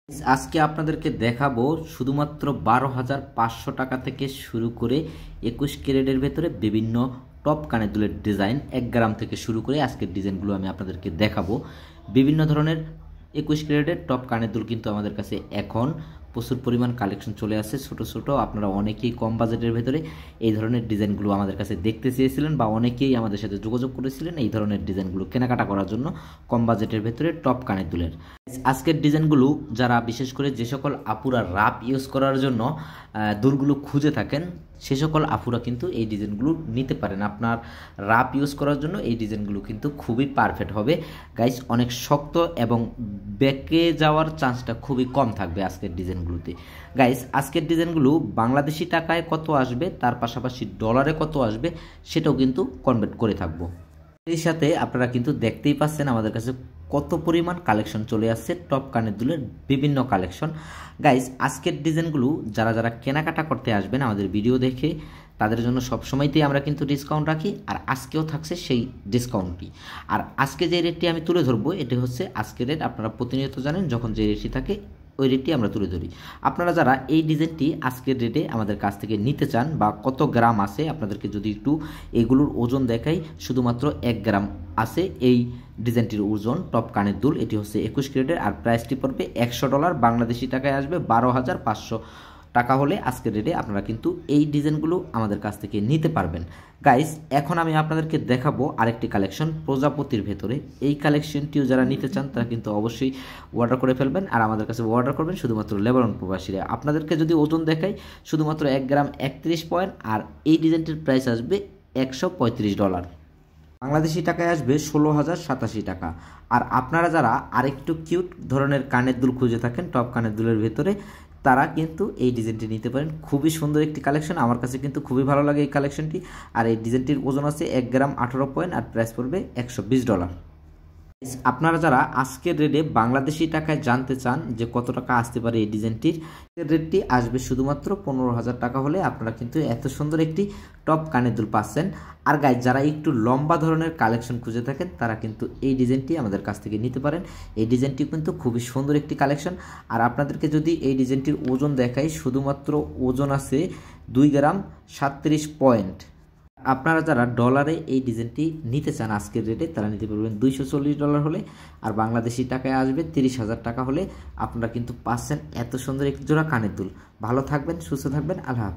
আজকে আপনাদেরকে দেখাবো শুধুমাত্র 12,500 টাকা থেকে শুরু করে 21 ক্যারেটের ভেতরে বিভিন্ন টপ কানের দুলের ডিজাইন 1 গ্রাম থেকে শুরু করে আজকের ডিজাইনগুলো আমি আপনাদেরকে দেখাবো। বিভিন্ন ধরনের 21 ক্যারেটের টপ কানের দুল কিন্তু আমাদের কাছে এখন প্রচুর পরিমাণ কালেকশন চলে আসছে। ছোট ছোট আপনারা অনেকেই কম বাজেটের ভেতরে এই ধরনের ডিজাইনগুলো আমাদের কাছে দেখতে চেয়েছিলেন বা অনেকেই আমাদের সাথে যোগাযোগ করেছিলেন এই ধরনের ডিজাইনগুলো কেনাকাটা করার জন্য কম বাজেটের ভেতরে টপ কানের দুলের। আজকের ডিজাইনগুলো যারা বিশেষ করে যে সকল আপুরা রাপ ইউজ করার জন্য দুলগুলো খুঁজে থাকেন সে সকল আপুরা কিন্তু এই ডিজাইনগুলো নিতে পারেন। আপনার রাপ ইউজ করার জন্য এই ডিজাইনগুলো কিন্তু খুবই পারফেক্ট হবে গাইস। অনেক শক্ত এবং বেঁকে যাওয়ার চান্সটা খুবই কম থাকবে আজকের ডিজাইনগুলোতে। গাইস আজকের ডিজাইনগুলো বাংলাদেশি টাকায় কত আসবে তার পাশাপাশি ডলারে কত আসবে সেটাও কিন্তু কনভার্ট করে থাকবো। এর সাথে আপনারা কিন্তু দেখতেই পাচ্ছেন আমাদের কাছে কত পরিমাণ কালেকশন চলে আসছে টপ কানের দুলের বিভিন্ন কালেকশন। গাইস আজকের ডিজাইনগুলো যারা যারা কেনাকাটা করতে আসবেন আমাদের ভিডিও দেখে তাদের জন্য সবসময়তেই আমরা কিন্তু ডিসকাউন্ট রাখি, আর আজকেও থাকছে সেই ডিসকাউন্টটি। আর আজকে যে রেটটি আমি তুলে ধরবো এটি হচ্ছে আজকের রেট। আপনারা প্রতিনিয়ত জানেন যখন যে রেটটি থাকে ওই রেটটি আমরা তুলে ধরি। আপনারা যারা এই ডিজাইনটি আজকের রেটে আমাদের কাছ থেকে নিতে চান বা কত গ্রাম আছে আপনাদেরকে যদি একটু এগুলোর ওজন দেখাই, শুধুমাত্র 1 গ্রাম আছে এই ডিজাইনটির ওজন টপ কানের দুল। এটি হচ্ছে 21 ক্যারেটের আর প্রাইসটি পড়বে $100, বাংলাদেশি টাকায় আসবে 12,500 টাকা হলে আজকের রেটে আপনারা কিন্তু এই ডিজাইনগুলো আমাদের কাছ থেকে নিতে পারবেন। গাইস এখন আমি আপনাদেরকে দেখাবো আরেকটি কালেকশন প্রজাপতির ভেতরে। এই কালেকশনটিও যারা নিতে চান তারা কিন্তু অবশ্যই অর্ডার করে ফেলবেন, আর আমাদের কাছে অর্ডার করবেন শুধুমাত্র লেবানন প্রবাসীরা। আপনাদেরকে যদি ওজন দেখাই শুধুমাত্র 1 গ্রাম 31 পয়েন্ট, আর এই ডিজাইনটির প্রাইস আসবে $135, বাংলাদেশি টাকায় আসবে 16,087 টাকা। আর আপনারা যারা আরেকটু কিউট ধরনের কানের দুল খুঁজে থাকেন টপ কানের দুলের ভেতরে তারা কিন্তু এই ডিজাইনটি নিতে পারেন। খুবই সুন্দর একটি কালেকশন, আমার কাছে কিন্তু খুবই ভালো লাগে এই কালেকশনটি। আর এই ডিজাইনটির ওজন আছে 1 গ্রাম 18 পয়েন্ট আর প্রাইস পড়বে $120। আপনারা যারা আজকের রেটে বাংলাদেশি টাকায় জানতে চান যে কত টাকা আসতে পারে এই ডিজাইনটির, রেটটি আসবে শুধুমাত্র 15,000 টাকা হলে আপনারা কিন্তু এত সুন্দর একটি টপ কানের দুল পাচ্ছেন। আর গাইজ যারা একটু লম্বা ধরনের কালেকশন খুঁজে থাকেন তারা কিন্তু এই ডিজাইনটি আমাদের কাছ থেকে নিতে পারেন। এই ডিজাইনটি কিন্তু খুবই সুন্দর একটি কালেকশন। আর আপনাদেরকে যদি এই ডিজাইনটির ওজন দেখাই শুধুমাত্র ওজন আছে 2 গ্রাম 37 পয়েন্ট। আপনারা যারা ডলারে এই ডিজাইনটি নিতে চান আজকের রেটে তারা নিতে পারবেন $240 হলে, আর বাংলাদেশি টাকায় আসবে 30,000 টাকা হলে আপনারা কিন্তু পাচ্ছেন এত সুন্দর এক জোড়া কানের দুল। ভালো থাকবেন, সুস্থ থাকবেন, আল্লাহ হাফেজ।